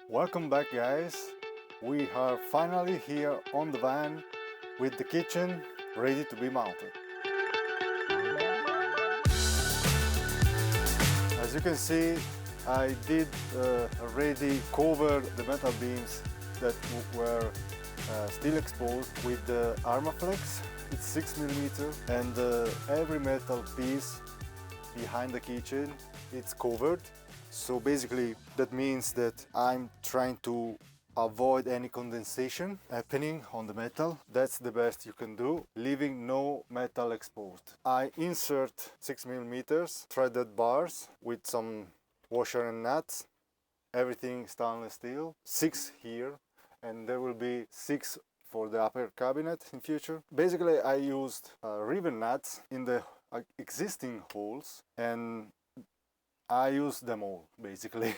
Welcome back, guys. We are finally here on the van with the kitchen ready to be mounted. As you can see, I did already cover the metal beams that were still exposed with the Armaflex. It's 6mm, and every metal piece behind the kitchen it's covered. So basically that means that I'm trying to avoid any condensation happening on the metal. That's the best you can do, leaving no metal exposed. I insert 6mm threaded bars with some washer and nuts, everything stainless steel, 6 here, and there will be 6 for the upper cabinet in future. Basically I used ribbon nuts in the existing holes, and I use them all basically.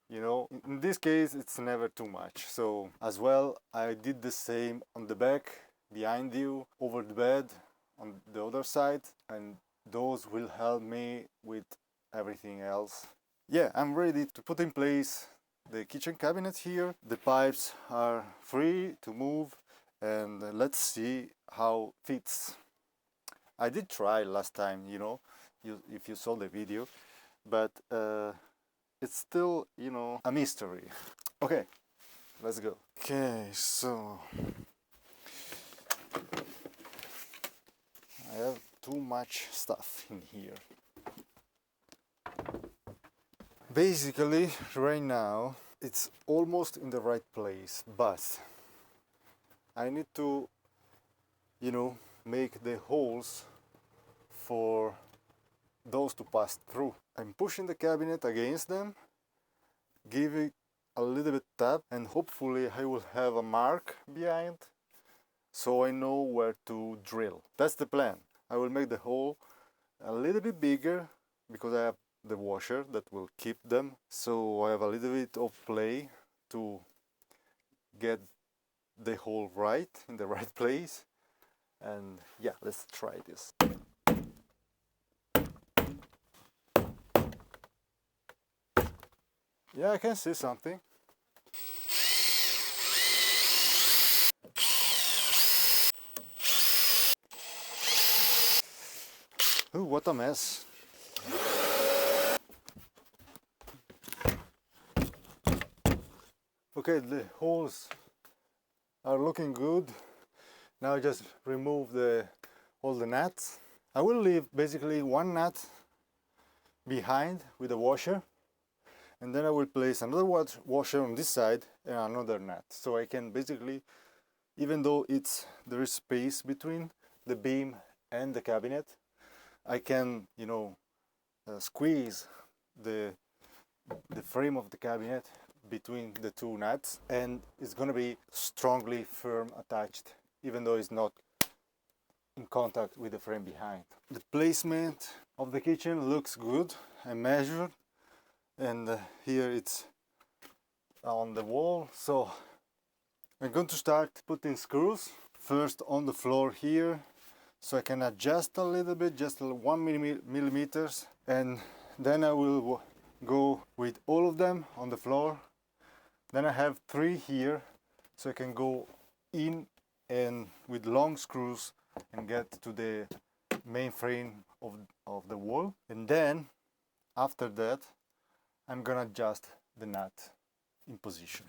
You know, in this case it's never too much. So as well I did the same on the back, behind you, over the bed, on the other side, and those will help me with everything else. Yeah, I'm ready to put in place the kitchen cabinet here. The pipes are free to move, and let's see how it fits. I did try last time, you know, if you saw the video, but it's still, you know, a mystery. Okay, let's go. Okay, so I have too much stuff in here. Basically, right now it's almost in the right place, but I need to, you know, make the holes for those to pass through. I'm pushing the cabinet against them, give it a little bit tap, and hopefully I will have a mark behind so I know where to drill. That's the plan. I will make the hole a little bit bigger because I have the washer that will keep them, so I have a little bit of play to get the hole right in the right place. And yeah, let's try this. Yeah, I can see something. Ooh, what a mess. Okay, the holes are looking good. Now I just remove all the nuts. I will leave basically one nut behind with a washer, and then I will place another washer on this side and another nut, so I can basically, even though there is space between the beam and the cabinet, I can, you know, squeeze the frame of the cabinet between the two nuts, and it's gonna be strongly firm attached, even though it's not in contact with the frame behind. The placement of the kitchen looks good. I measured, and here it's on the wall. So I'm going to start putting screws first on the floor here, so I can adjust a little bit, just 1mm, and then I will go with all of them on the floor. Then I have 3 here, so I can go in and with long screws and get to the main frame of the wall. And then after that I'm gonna adjust the nut in position.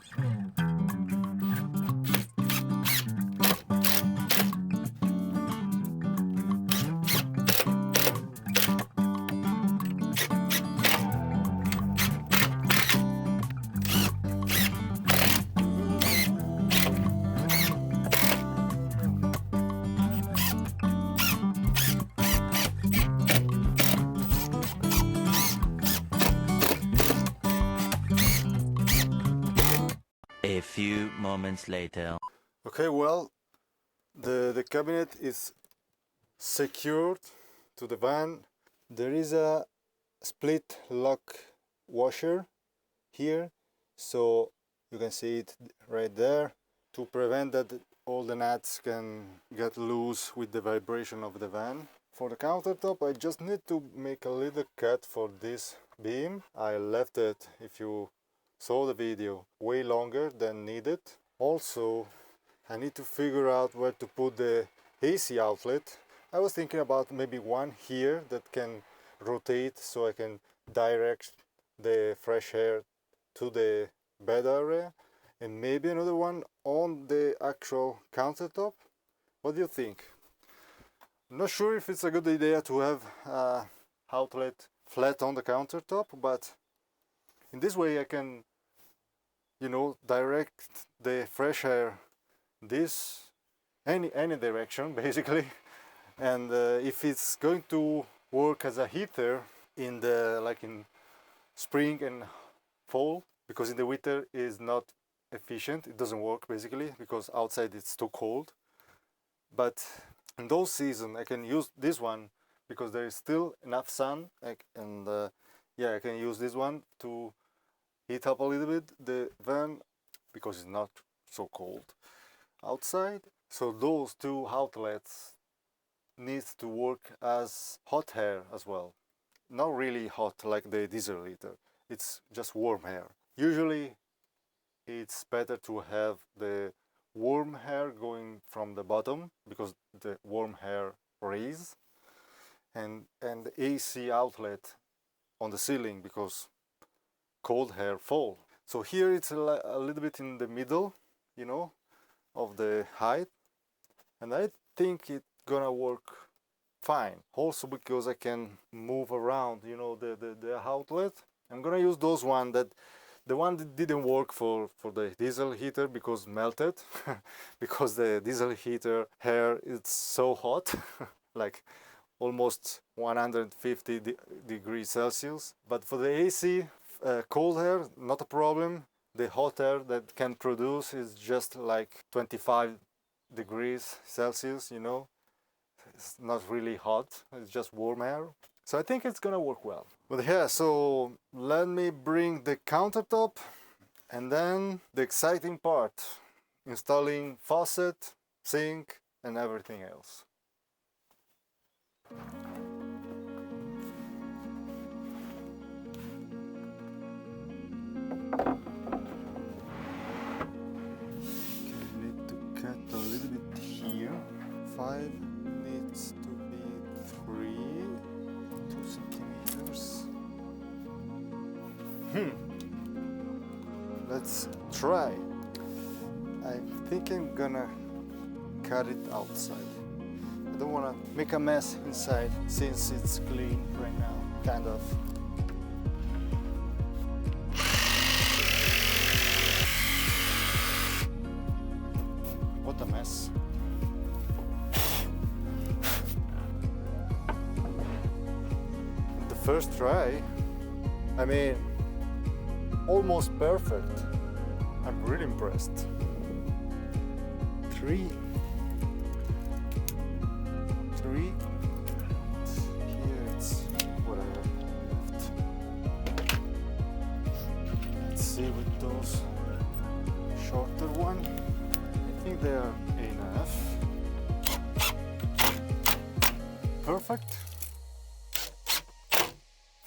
A few moments later. Okay, well, the cabinet is secured to the van. There is a split lock washer here, so you can see it right there, to prevent that all the nuts can get loose with the vibration of the van. For the countertop, I just need to make a little cut for this beam. I left it, if you saw the video way longer than needed. Also, I need to figure out where to put the AC outlet. I was thinking about maybe one here that can rotate so I can direct the fresh air to the bed area, and maybe another one on the actual countertop. What do you think? I'm not sure if it's a good idea to have outlet flat on the countertop, but in this way I can, you know, direct the fresh air any direction basically. And if it's going to work as a heater in the in spring and fall, because in the winter is not efficient, it doesn't work basically because outside it's too cold. But in those seasons I can use this one because there is still enough sun, and yeah, I can use this one to heat up a little bit the van because it's not so cold outside. So those two outlets needs to work as hot air as well. Not really hot like the diesel heater, it's just warm air. Usually it's better to have the warm air going from the bottom because the warm air raise, and the AC outlet on the ceiling because cold air fall. So here it's a little bit in the middle, you know, of the height, and I think it's gonna work fine. Also because I can move around, you know, the outlet. I'm gonna use those one that the one that didn't work for the diesel heater because melted because the diesel heater air is so hot like almost 150 degrees Celsius. But for the AC cold air, not a problem. The hot air that can produce is just like 25 degrees Celsius, you know. It's not really hot, it's just warm air. So I think it's gonna work well. But yeah, so let me bring the countertop and then the exciting part, installing faucet, sink and everything else. Need to cut a little bit here. 5 needs to be 2 centimeters. Let's try. I think I'm gonna cut it outside. I don't want to make a mess inside since it's clean right now, kind of. What a mess. The first try, I mean, almost perfect. I'm really impressed. 3. Here it's whatever left. Let's see with those shorter one. I think they are enough. Perfect.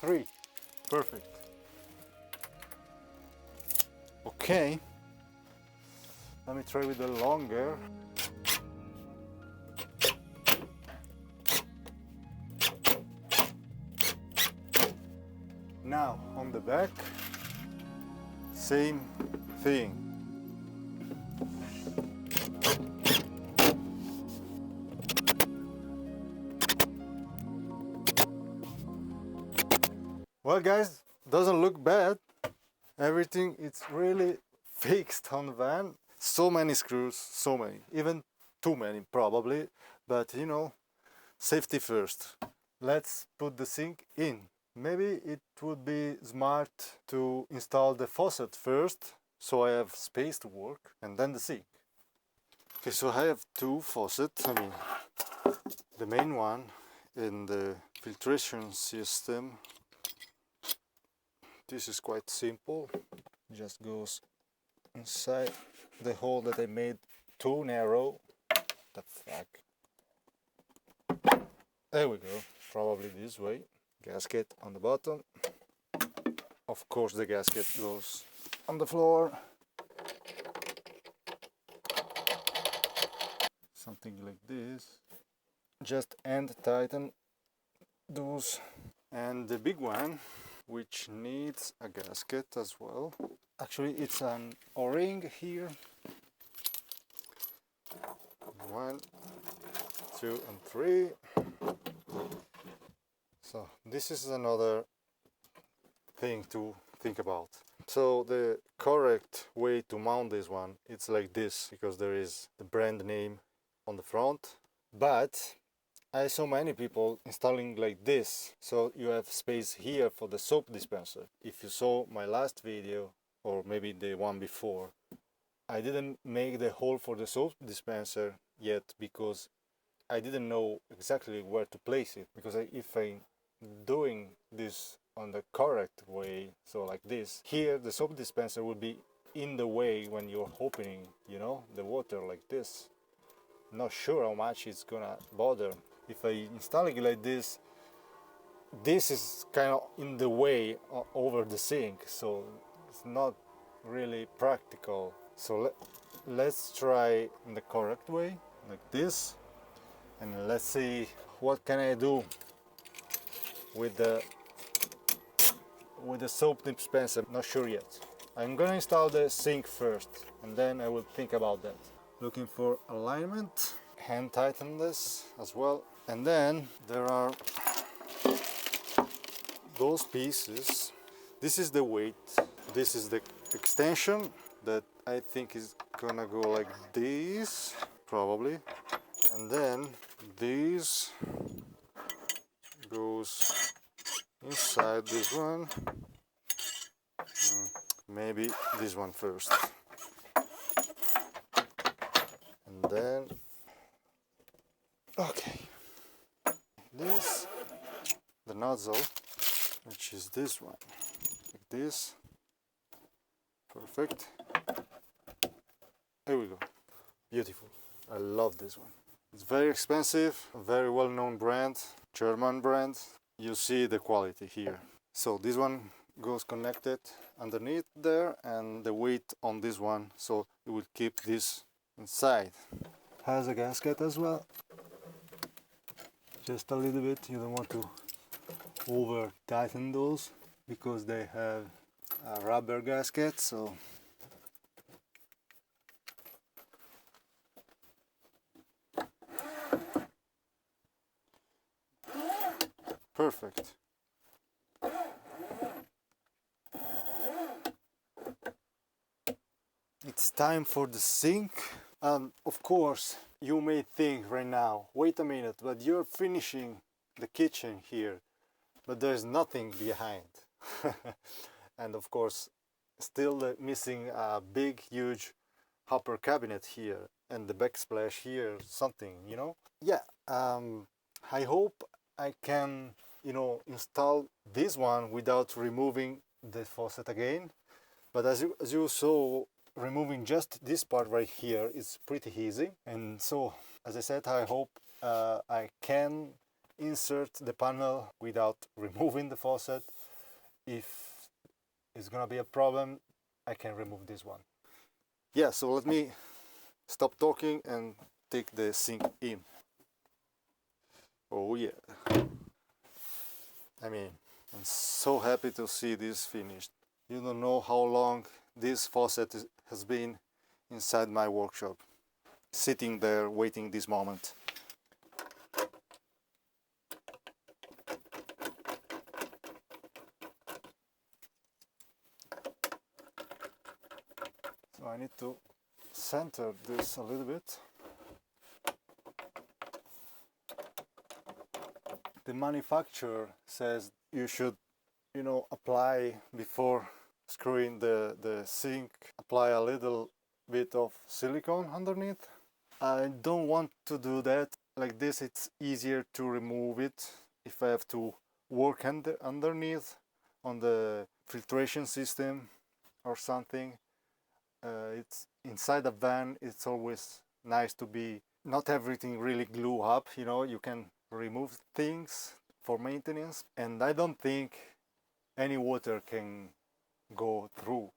3. Perfect. Okay. Let me try with the longer. Now on the back, same thing. Well guys, doesn't look bad. Everything is really fixed on the van. So many screws, so many, even too many probably, but you know, safety first. Let's put the sink in. Maybe it would be smart to install the faucet first, so I have space to work, and then the sink. Okay, so I have 2 faucets. I mean, the main one in the filtration system. This is quite simple, just goes inside the hole that I made too narrow. The fuck. There we go, probably this way. Gasket on the bottom. Of course the gasket goes on the floor. Something like this. Just end tighten those. And the big one, which needs a gasket as well. Actually, it's an O-ring here. 1, 2, and 3. So this is another thing to think about. So the correct way to mount this one, it's like this, because there is the brand name on the front. But I saw many people installing like this, so you have space here for the soap dispenser. If you saw my last video, or maybe the one before, I didn't make the hole for the soap dispenser yet because I didn't know exactly where to place it. Because if I'm doing this on the correct way, so like this, here the soap dispenser will be in the way when you're opening, you know, the water like this. Not sure how much it's gonna bother. If I install it like this, this is kind of in the way over the sink, so it's not really practical. So let's try in the correct way, like this, and let's see what can I do with the soap dispenser. Not sure yet. I'm gonna install the sink first, and then I will think about that. Looking for alignment, hand tighten this as well, and then there are those pieces. This is the weight, this is the extension that I think is gonna go like this probably, and then this goes inside this one. Maybe this one first, and then okay, this, the nozzle, which is this one, like this. Perfect. Here we go. Beautiful. I love this one. It's very expensive, a very well-known brand, German brand. You see the quality here. So this one goes connected underneath there, and the weight on this one, so it will keep this inside. Has a gasket as well. Just a little bit. You don't want to over tighten those because they have a rubber gasket, so perfect. It's time for the sink. Of course, you may think right now, wait a minute, but you're finishing the kitchen here, but there's nothing behind. And of course, still missing a big, huge upper cabinet here, and the backsplash here, something, you know? Yeah, I hope I can, you know, install this one without removing the faucet again. But as you saw, removing just this part right here is pretty easy. And so, as I said, I hope I can insert the panel without removing the faucet. If it's gonna be a problem, I can remove this one. Yeah, so let me stop talking and take the sink in. Oh yeah. I mean, I'm so happy to see this finished. You don't know how long this faucet has been inside my workshop, sitting there waiting this moment. So I need to center this a little bit. The manufacturer says you should, you know, apply before screwing the sink, apply a little bit of silicone underneath. I don't want to do that. Like this, it's easier to remove it if I have to work underneath on the filtration system or something. It's inside a van, it's always nice to be not everything really glue up, you know, you can remove things for maintenance, and I don't think any water can go through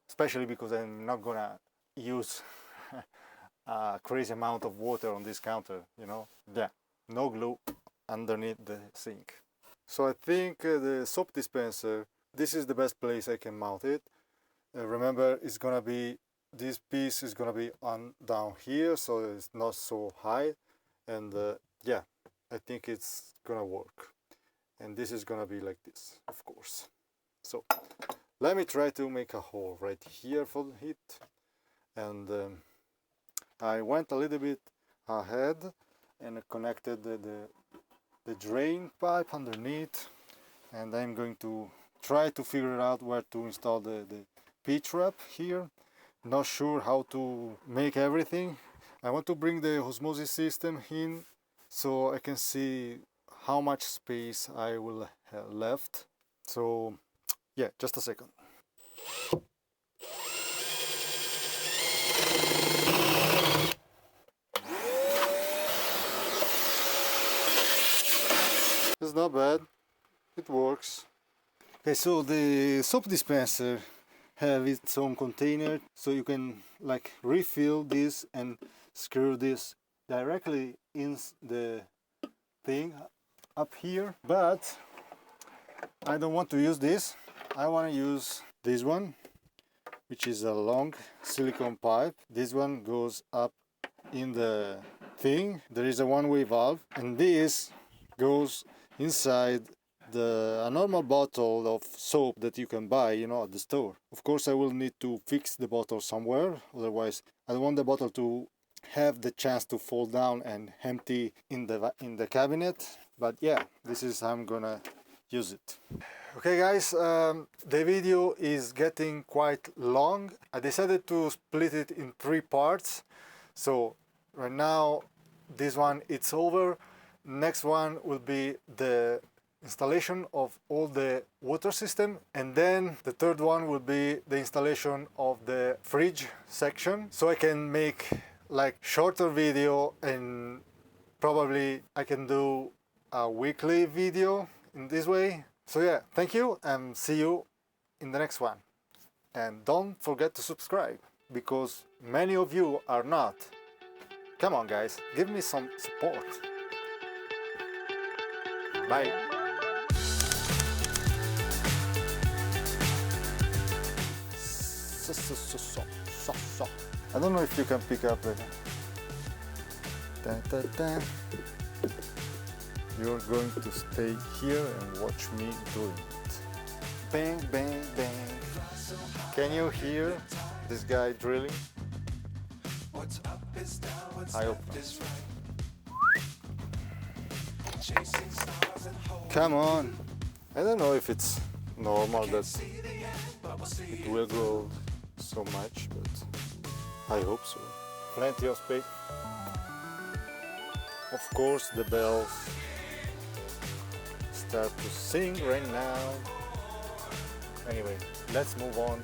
especially because I'm not gonna use a crazy amount of water on this counter, you know. Yeah, no glue underneath the sink. So I think the soap dispenser, this is the best place I can mount it. Remember, it's gonna be, this piece is gonna be on down here, so it's not so high, and yeah, I think it's gonna work. And this is gonna be like this, of course. So let me try to make a hole right here for the heat, and I went a little bit ahead and connected the drain pipe underneath, and I'm going to try to figure out where to install the P-trap here. Not sure how to make everything. I want to bring the osmosis system in so I can see how much space I will have left. So yeah, just a second. It's not bad, it works. Okay, so the soap dispenser have its own container, so you can like refill this and screw this directly in the thing up here. But I don't want to use this. I want to use this one, which is a long silicone pipe. This one goes up in the thing. There is a one-way valve, and this goes inside a normal bottle of soap that you can buy, you know, at the store. Of course, I will need to fix the bottle somewhere, otherwise I don't want the bottle to have the chance to fall down and empty in the cabinet. But yeah, this is how I'm gonna use it. Okay guys, the video is getting quite long. I decided to split it in 3 parts. So right now this one it's over. Next one will be the installation of all the water system, and then the third one will be the installation of the fridge section, so I can make like shorter video, and probably I can do a weekly video in this way. So yeah, thank you and see you in the next one. And don't forget to subscribe, because many of you are not. Come on guys, give me some support. Bye. I don't know if you can pick up the... You're going to stay here and watch me doing it. Bang, bang, bang. Can you hear this guy drilling? I hope not. Come on. I don't know if it's normal that it will grow so much, but I hope so. Plenty of space. Of course, the bells start to sing right now. Anyway, let's move on.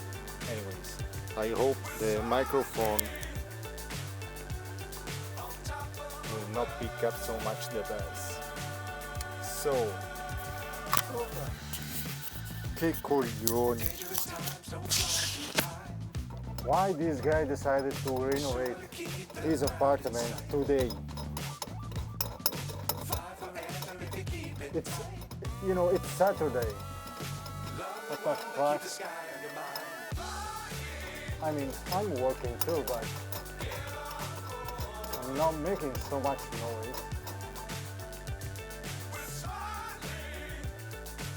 Anyways, I hope the microphone will not pick up so much the bells. So, che coglioni. Why this guy decided to renovate his apartment today? It's, you know, it's Saturday. What the fuck? I mean, I'm working too, but I'm not making so much noise.